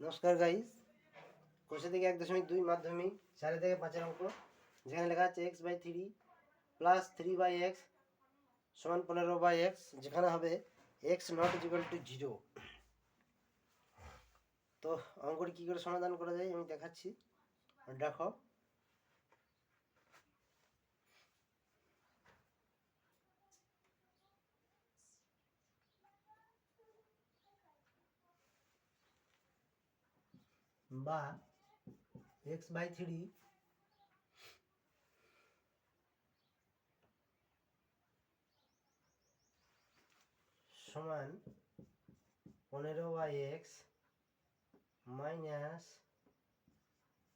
নমস্কার গাইস, কোষে থেকে 1.2 মাধ্যমিক 4 থেকে 5 অঙ্ক, যেখানে লেখা আছে x/3 প্লাস 3/x সমান 15/x, যেখানে হবে x নট ইকুয়াল টু 0। তো অঙ্কটি কী করে সমাধান করা যায় আমি দেখাচ্ছি, দেখো। বা x/3 সমান 15/x মাইনাস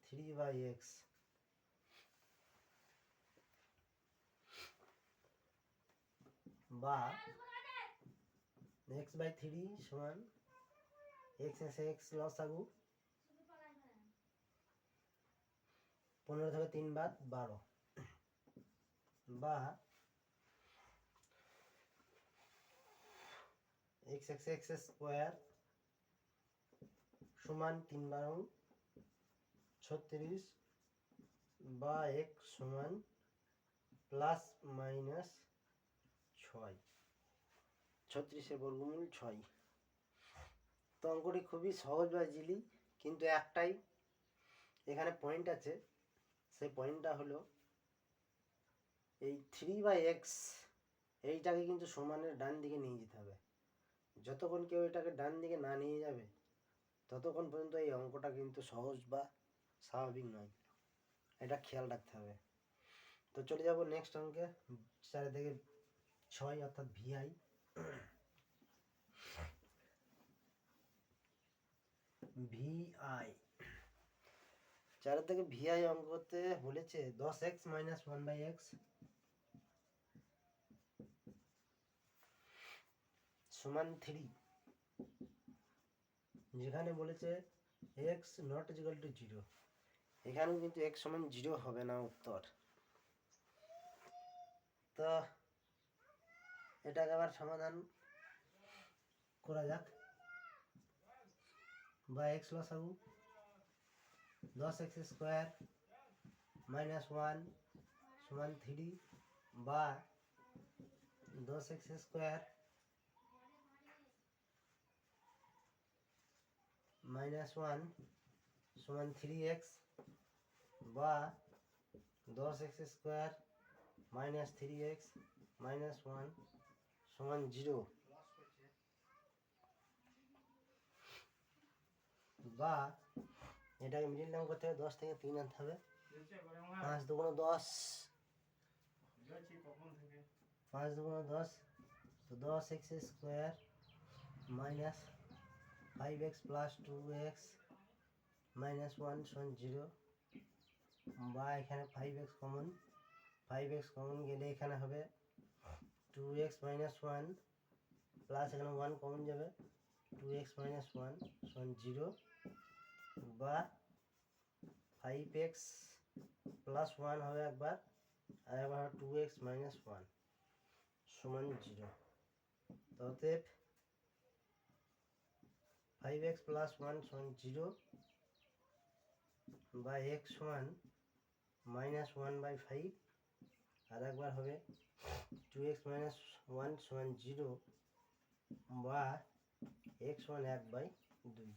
3/x, বা x/3 সমান x x লসাগু 15 থেকে 3 বাদ 12, বা x x স্কোয়ার সমান 3 36, বা x সমান প্লাস মাইনাস 6, 36 বর্গমূল 6। তো অঙ্কটি খুবই সহজ বা ইজিলি, কিন্তু একটাই এখানে পয়েন্ট আছে। সেই পয়েন্টটা হলো এই 3/x এইটাকে কিন্তু সমানের ডান দিকে নিয়ে যেতে হবে। যতক্ষণ কেউ এটাকে ডান দিকে না নিয়ে যাবে ততক্ষণ পর্যন্ত এই অঙ্কটা কিন্তু সহজ বা স্বাভাবিক নয়, এটা খেয়াল রাখতে হবে। তো চলে যাব নেক্সট অঙ্কে, 4 থেকে 6 অর্থাৎ VI। VI 4 থেকে VI অঙ্কতে বলেছে 10x মাইনাস 1/x সমান 3, যেখানে বলেছে x নট ইকুয়াল টু 0। এখানেও কিন্তু x সমান 0 হবে না উত্তর। তো এটাকে আবার সমাধান করা যাক। বা x লসাগু 10x স্কোয়ার মাইনাস 1 সমান 3, বা 10x স্কোয়ার মাইনাস 1 সমান 3x, বা 10x square minus 3x minus 1 সমান 0, বা এটাকে মিডিল টার্ম করতে হবে, 10 থেকে 3 আনতে হবে। 5 দুগুণ 10, 5 দুগুণ 10, তো 10x square minus 5x plus 2x minus 1 সমান 0, বা এখানে 5x কমন, 5x কমন গেলে এখানে হবে 2x মাইনাস 1 প্লাস এখানে 1 কমন যাবে, 2x মাইনাস 1 সমান 0, বা 5x প্লাস 1 হবে একবার, আর একবার 2x মাইনাস 1 সমান 0। অতএব 5x প্লাস 1 সমান 0, বা x সমান মাইনাস 1/5, আর একবার হবে 2x মাইনাস 1 সমান 0, বা x সমান 1/2।